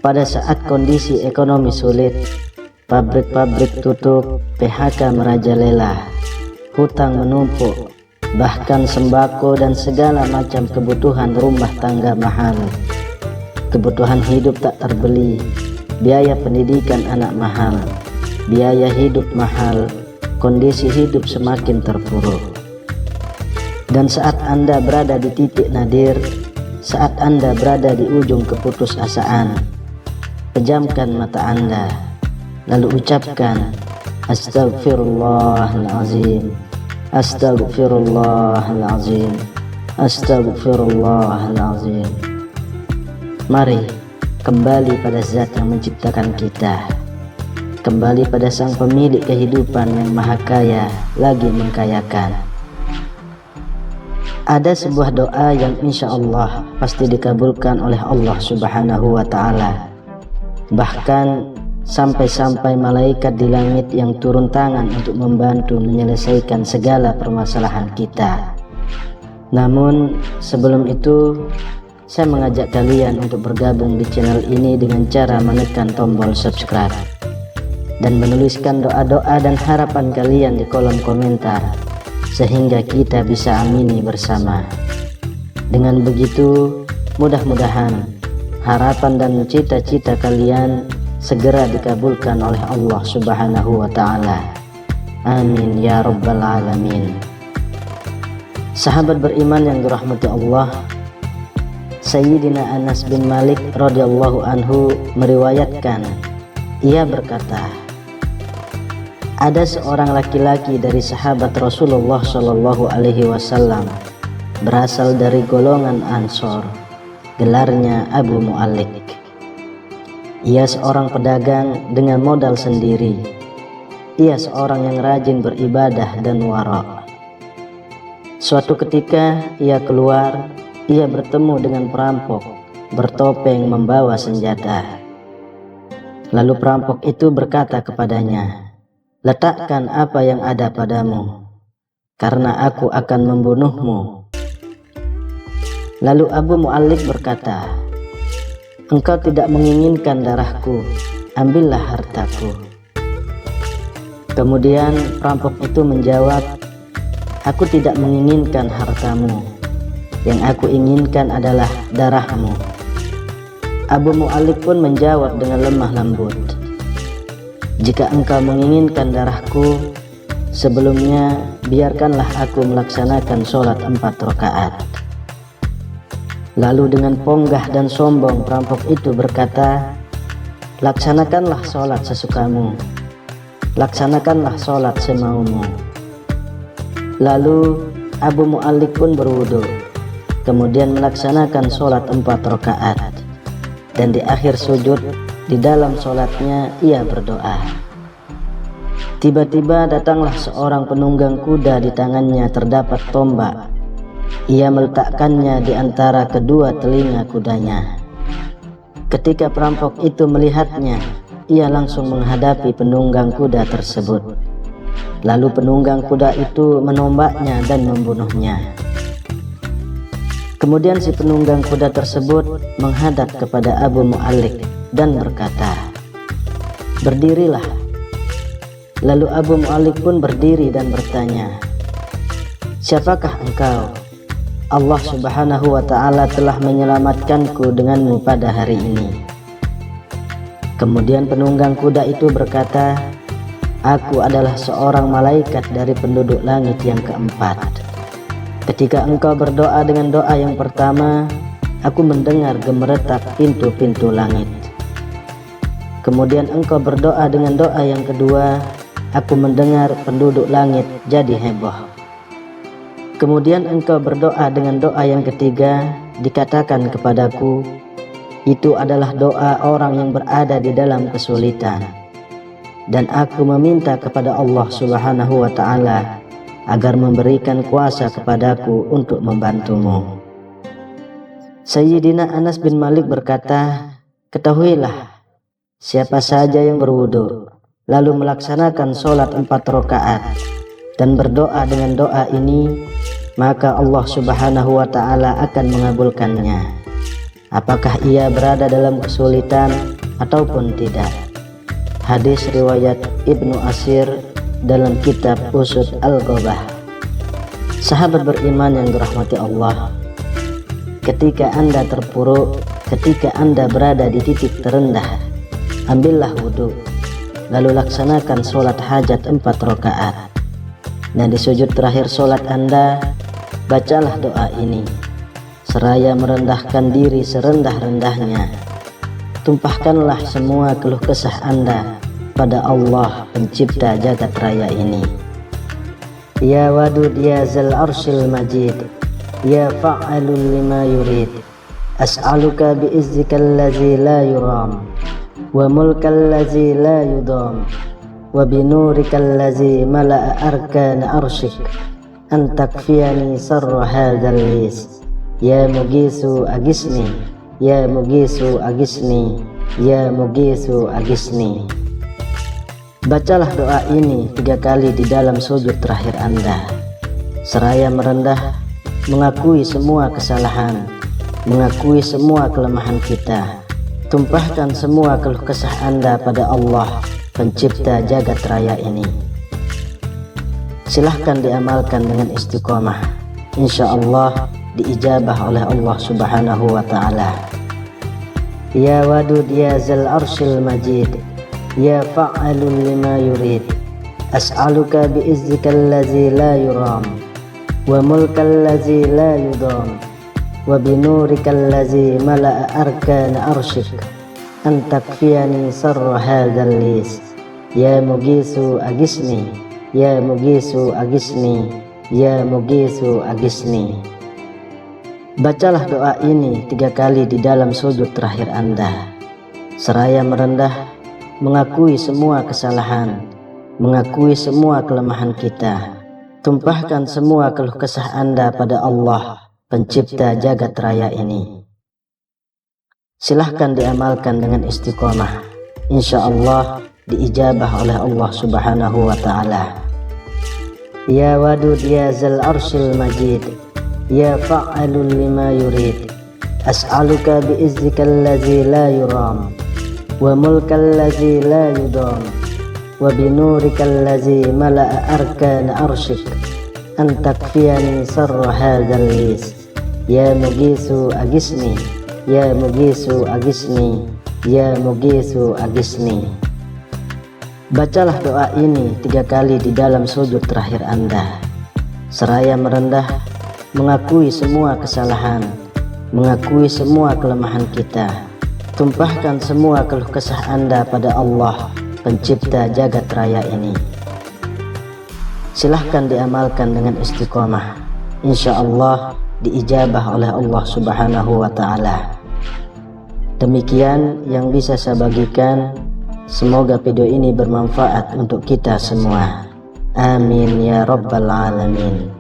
pada saat kondisi ekonomi sulit, pabrik-pabrik tutup, PHK merajalela, hutang menumpuk, bahkan sembako dan segala macam kebutuhan rumah tangga mahal. Kebutuhan hidup tak terbeli, biaya pendidikan anak mahal, biaya hidup mahal, kondisi hidup semakin terpuruk. Dan saat Anda berada di titik nadir, saat Anda berada di ujung keputusasaan, pejamkan mata Anda, lalu ucapkan Astagfirullahalazim, Astagfirullahalazim, Astagfirullahalazim. Mari kembali pada Zat yang menciptakan kita, kembali pada Sang Pemilik kehidupan yang maha kaya lagi mengkayakan. Ada sebuah doa yang insya Allah pasti dikabulkan oleh Allah Subhanahu wa Ta'ala. Bahkan sampai-sampai malaikat di langit yang turun tangan untuk membantu menyelesaikan segala permasalahan kita. Namun sebelum itu, saya mengajak kalian untuk bergabung di channel ini dengan cara menekan tombol subscribe dan menuliskan doa-doa dan harapan kalian di kolom komentar, sehingga kita bisa amini bersama. Dengan begitu, mudah-mudahan harapan dan cita-cita kalian segera dikabulkan oleh Allah Subhanahu wa Ta'ala. Amin ya rabbal alamin. Sahabat beriman yang dirahmati Allah, Sayyidina Anas bin Malik radhiyallahu anhu meriwayatkan, ia berkata, ada seorang laki-laki dari sahabat Rasulullah Shallallahu Alaihi Wasallam, berasal dari golongan Ansor, gelarnya Abu Mu'allik. Ia seorang pedagang dengan modal sendiri. Ia seorang yang rajin beribadah dan wara'. Suatu ketika ia keluar, ia bertemu dengan perampok bertopeng membawa senjata. Lalu perampok itu berkata kepadanya, letakkan apa yang ada padamu, karena aku akan membunuhmu. Lalu Abu Mu'allik berkata, engkau tidak menginginkan darahku, ambillah hartaku. Kemudian perampok itu menjawab, aku tidak menginginkan hartamu, yang aku inginkan adalah darahmu. Abu Mu'allik pun menjawab dengan lemah lembut, jika engkau menginginkan darahku, sebelumnya biarkanlah aku melaksanakan sholat 4 rakaat. Lalu dengan ponggah dan sombong perampok itu berkata, laksanakanlah sholat sesukamu, laksanakanlah sholat semaumu. Lalu Abu Mu'allik pun berwudu, kemudian melaksanakan sholat 4 rakaat, dan di akhir sujud, di dalam sholatnya ia berdoa. Tiba-tiba datanglah seorang penunggang kuda, di tangannya terdapat tombak. Ia meletakkannya di antara kedua telinga kudanya. Ketika perampok itu melihatnya, ia langsung menghadapi penunggang kuda tersebut. Lalu penunggang kuda itu menombaknya dan membunuhnya. Kemudian si penunggang kuda tersebut menghadap kepada Abu Mu'allik dan berkata, berdirilah. Lalu Abu Mu'allik pun berdiri dan bertanya, siapakah engkau? Allah Subhanahu wa Ta'ala telah menyelamatkanku denganmu pada hari ini. Kemudian penunggang kuda itu berkata, aku adalah seorang malaikat dari penduduk langit yang keempat. Ketika engkau berdoa dengan doa yang pertama, aku mendengar gemeretak pintu-pintu langit. Kemudian engkau berdoa dengan doa yang kedua, aku mendengar penduduk langit jadi heboh. Kemudian engkau berdoa dengan doa yang ketiga, dikatakan kepadaku, itu adalah doa orang yang berada di dalam kesulitan. Dan aku meminta kepada Allah Subhanahu wa Ta'ala agar memberikan kuasa kepadaku untuk membantumu. Sayyidina Anas bin Malik berkata, ketahuilah, siapa saja yang berwudu lalu melaksanakan sholat 4 rakaat dan berdoa dengan doa ini, maka Allah Subhanahu wa Ta'ala akan mengabulkannya. Apakah ia berada dalam kesulitan ataupun tidak. Hadis riwayat Ibnu Asir dalam kitab Usud Al-Ghobah. Sahabat beriman yang dirahmati Allah, ketika Anda terpuruk, ketika Anda berada di titik terendah, ambillah wudhu, lalu laksanakan sholat hajat 4 rakaat. Dan di sujud terakhir sholat Anda, bacalah doa ini, seraya merendahkan diri serendah-rendahnya. Tumpahkanlah semua keluh kesah Anda pada Allah pencipta jagat raya ini. Ya Wadud ya Zal Arshil Majid, ya fa'alul lima yurid, as'aluka bi'izzikal ladzi la yuram, wa mulkal ladzi la yudam, wa binurikal ladzi mala'a arkana arshik, an takfiyani sarra hadzal lis. Ya mugisu agisni, ya mugisu agisni, ya mugisu agisni. Bacalah doa ini 3 kali di dalam sujud terakhir Anda, seraya merendah, mengakui semua kesalahan, mengakui semua kelemahan kita. Tumpahkan semua keluh kesah Anda pada Allah pencipta jagat raya ini. Silahkan diamalkan dengan istiqomah, insya Allah diijabah oleh Allah subhanahu wa ta'ala. Ya Wadud ya Zal Arshil Majid, ya fa'alul lima yurid, as'aluka bi'izzikal ladzi la yuram, wa mulkal ladzi la yudam, wa binurikal ladzi mala'a arkana arshik, an takfiyani sarra hadzal lis. Ya mugisu agisni, ya mugisu agisni, ya mugisu agisni. Bacalah doa ini 3 kali di dalam sujud terakhir Anda, seraya merendah, mengakui semua kesalahan, mengakui semua kelemahan kita. Tumpahkan semua keluh kesah Anda pada Allah pencipta jagat raya ini. Silahkan diamalkan dengan istiqomah, insya Allah diijabah oleh Allah subhanahu wa ta'ala. Ya Wadud ya Zal Arshil Majid, ya fa'alul lima yurid, as'aluka bi'izzikal ladzi la yuram, wa mulkal ladzi la yudam, wa binurikal ladzi mala'a arkana arshik, an takfiyani sarra hadzal lis. Ya mugisu agisni, ya mugisu agisni, ya mugisu agisni. Bacalah doa ini 3 kali di dalam sujud terakhir Anda, seraya merendah, mengakui semua kesalahan, mengakui semua kelemahan kita. Tumpahkan semua keluh kesah Anda pada Allah pencipta jagat raya ini. Silahkan diamalkan dengan istiqomah, insya Allah diijabah oleh Allah subhanahu wa ta'ala. Demikian yang bisa saya bagikan. Semoga video ini bermanfaat untuk kita semua. Amin ya rabbal alamin.